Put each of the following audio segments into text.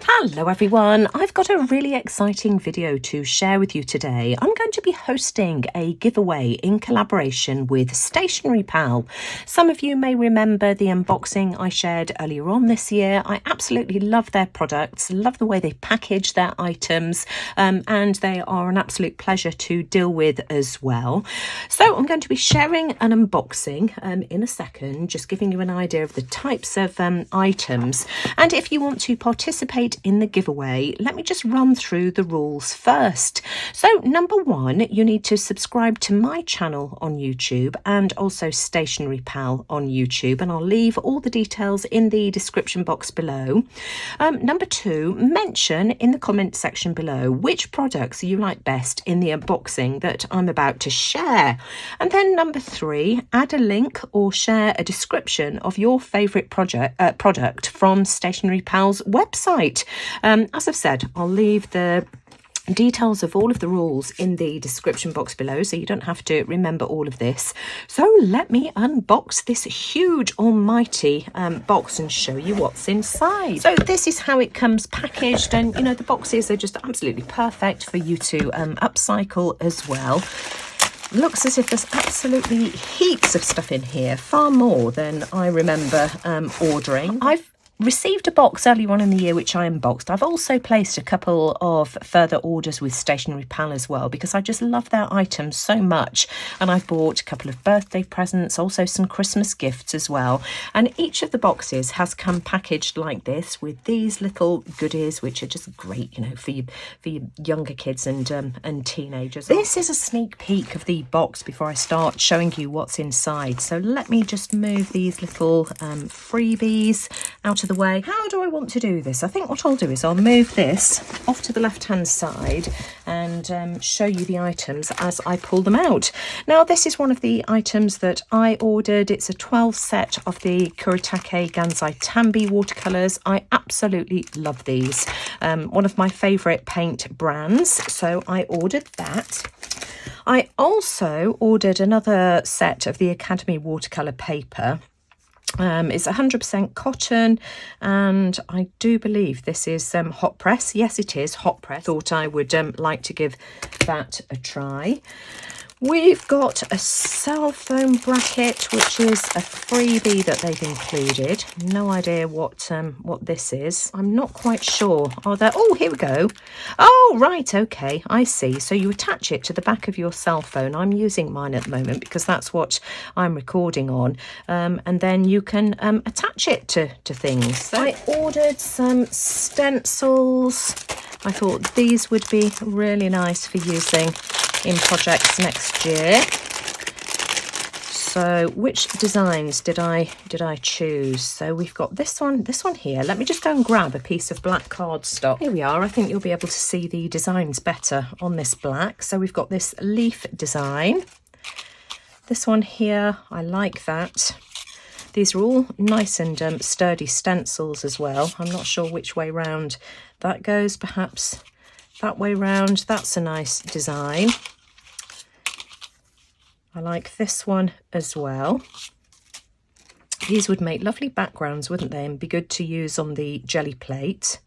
Hello everyone, I've got a really exciting video to share with you today. I'm going to be hosting a giveaway in collaboration with Stationery Pal. Some of you may remember the unboxing I shared earlier on this year. I absolutely love their products, love the way they package their items, and they are an absolute pleasure to deal with as well. So I'm going to be sharing an unboxing in a second, just giving you an idea of the types of items. And if you want to participate in the giveaway, let me just run through the rules first. So number one, you need to subscribe to my channel on YouTube and also Stationery Pal on YouTube, and I'll leave all the details in the description box below. Number two, mention in the comment section below which products you like best in the unboxing that I'm about to share. And then number three, add a link or share a description of your favourite product from Stationery Pal's website. As I've said, I'll leave the details of all of the rules in the description box below, so you don't have to remember all of this. So let me unbox this huge almighty box and show you what's inside. So this is how it comes packaged, and you know, the boxes are just absolutely perfect for you to upcycle as well. Looks as if there's absolutely heaps of stuff in here, far more than I remember ordering. I've received a box earlier on in the year which I unboxed. I've also placed a couple of further orders with Stationery Pal as well, because I just love their items so much, and I've bought a couple of birthday presents, also some Christmas gifts as well. And each of the boxes has come packaged like this with these little goodies, which are just great, you know, for your younger kids and teenagers. This is a sneak peek of the box before I start showing you what's inside. So let me just move these little freebies out of the way. How do I want to do this? I think what I'll do is I'll move this off to the left hand side and show you the items as I pull them out. Now this is one of the items that I ordered. It's a 12 set of the Kuretake Gansai Tambi watercolours. I absolutely love these. One of my favourite paint brands, so I ordered that. I also ordered another set of the Academy watercolour paper. It's 100% cotton, and I do believe this is hot press. Yes, it is hot press. Thought I would like to give that a try. We've got a cell phone bracket, which is a freebie that they've included. No idea what this is. I'm not quite sure. Are there? Oh, here we go. Oh, right. Okay, I see. So you attach it to the back of your cell phone. I'm using mine at the moment because that's what I'm recording on. And then you can attach it to things. So I ordered some stencils. I thought these would be really nice for using in projects next year. So which designs did I choose? So we've got this one here. Let me just go and grab a piece of black cardstock. Here we are. I think you'll be able to see the designs better on this black. So we've got this leaf design. This one here, I like that. These are all nice and sturdy stencils as well. I'm not sure which way round that goes, perhaps that way round. That's a nice design. I like this one as well. These would make lovely backgrounds, wouldn't they, and be good to use on the jelly plate.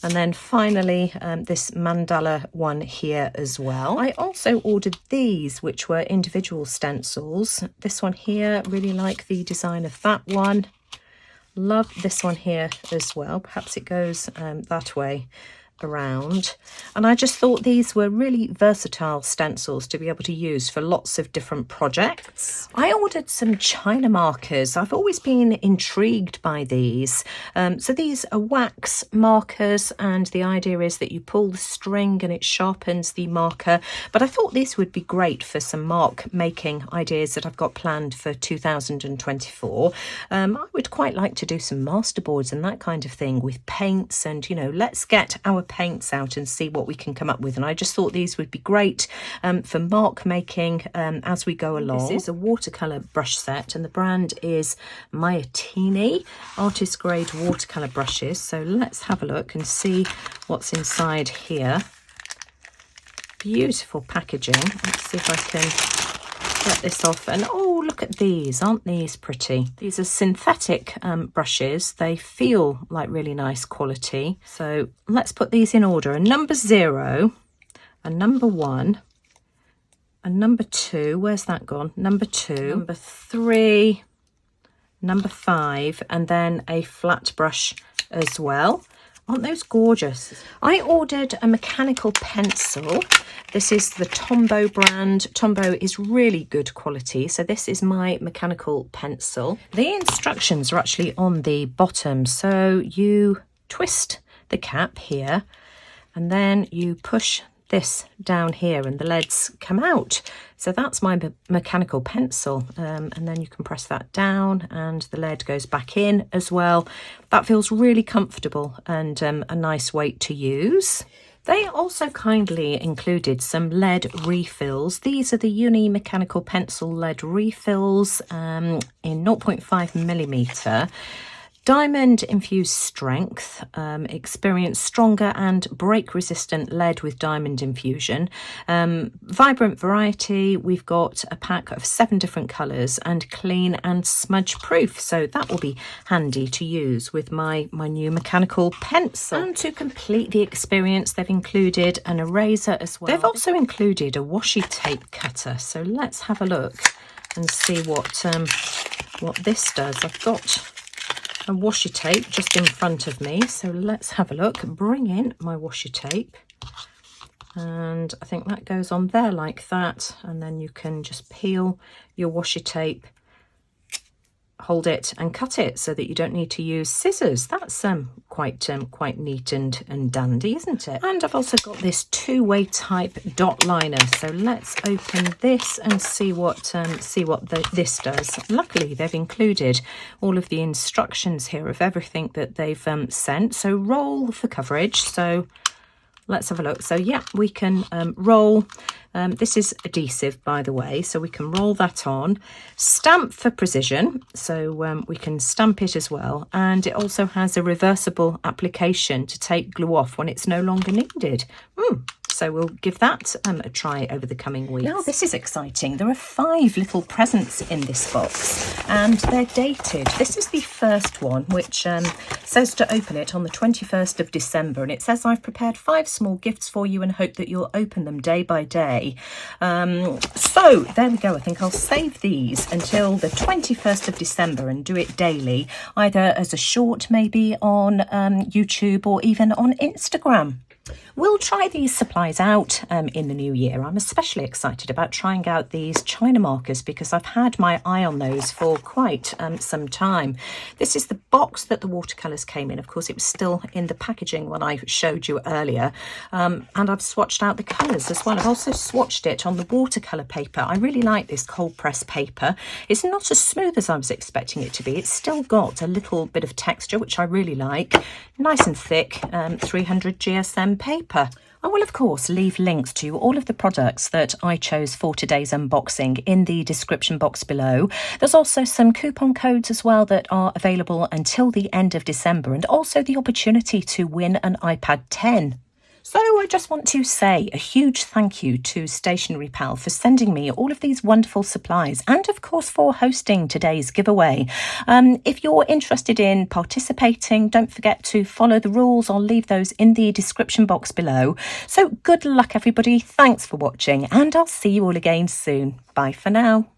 And then finally, this mandala one here as well. I also ordered these, which were individual stencils. This one here, really like the design of that one. Love this one here as well. Perhaps it goes that way around. And I just thought these were really versatile stencils to be able to use for lots of different projects. I ordered some China markers. I've always been intrigued by these. So these are wax markers, and the idea is that you pull the string and it sharpens the marker. But I thought these would be great for some mark making ideas that I've got planned for 2024. I would quite like to do some masterboards and that kind of thing with paints, and you know, let's get our paints out and see what we can come up with. And I just thought these would be great for mark making as we go along. This is a watercolour brush set, and the brand is Myatini artist grade watercolour brushes. So let's have a look and see what's inside here. Beautiful packaging. Let's see if I can get this off. And oh, look look at these. Aren't these pretty? These are synthetic brushes. They feel like really nice quality. So let's put these in order. A number 0, a number 1, a number 2. Where's that gone? Number 2, number 3, number 5, and then a flat brush as well. Aren't those gorgeous? I ordered a mechanical pencil. This is the Tombow brand. Tombow is really good quality. So this is my mechanical pencil. The instructions are actually on the bottom. So you twist the cap here and then you push this down here and the leads come out. So that's my mechanical pencil, and then you can press that down and the lead goes back in as well. That feels really comfortable and a nice weight to use. They also kindly included some lead refills. These are the Uni Mechanical Pencil lead refills in 0.5mm. Diamond infused strength, experience stronger and break resistant lead with diamond infusion. Vibrant variety, we've got a pack of 7 different colours and clean and smudge proof. So that will be handy to use with my new mechanical pencil. And to complete the experience, they've included an eraser as well. They've also included a washi tape cutter. So let's have a look and see what this does. I've got a washi tape just in front of me, so let's have a look. Bring in my washi tape, and I think that goes on there like that, and then you can just peel your washi tape, hold it and cut it so that you don't need to use scissors. That's quite neat and dandy, isn't it? And I've also got this two-way type dot liner, so let's open this and see what this does. Luckily they've included all of the instructions here of everything that they've sent. So roll for coverage, so let's have a look. So yeah, we can roll. This is adhesive, by the way, so we can roll that on. Stamp for precision, so we can stamp it as well. And it also has a reversible application to take glue off when it's no longer needed. So we'll give that a try over the coming weeks. Now this is exciting. There are 5 little presents in this box and they're dated. This is the first one, which says to open it on the 21st of December. And it says, I've prepared 5 small gifts for you and hope that you'll open them day by day. So there we go. I think I'll save these until the 21st of December and do it daily, either as a short maybe on YouTube or even on Instagram. We'll try these supplies out in the new year. I'm especially excited about trying out these China markers because I've had my eye on those for quite some time. This is the box that the watercolours came in. Of course, it was still in the packaging when I showed you earlier. And I've swatched out the colours as well. I've also swatched it on the watercolour paper. I really like this cold press paper. It's not as smooth as I was expecting it to be. It's still got a little bit of texture, which I really like. Nice and thick, 300 GSM paper. I will, of course, leave links to all of the products that I chose for today's unboxing in the description box below. There's also some coupon codes as well that are available until the end of December, and also the opportunity to win an iPad 10. So I just want to say a huge thank you to Stationery Pal for sending me all of these wonderful supplies and, of course, for hosting today's giveaway. If you're interested in participating, don't forget to follow the rules. I'll leave those in the description box below. So good luck, everybody. Thanks for watching, and I'll see you all again soon. Bye for now.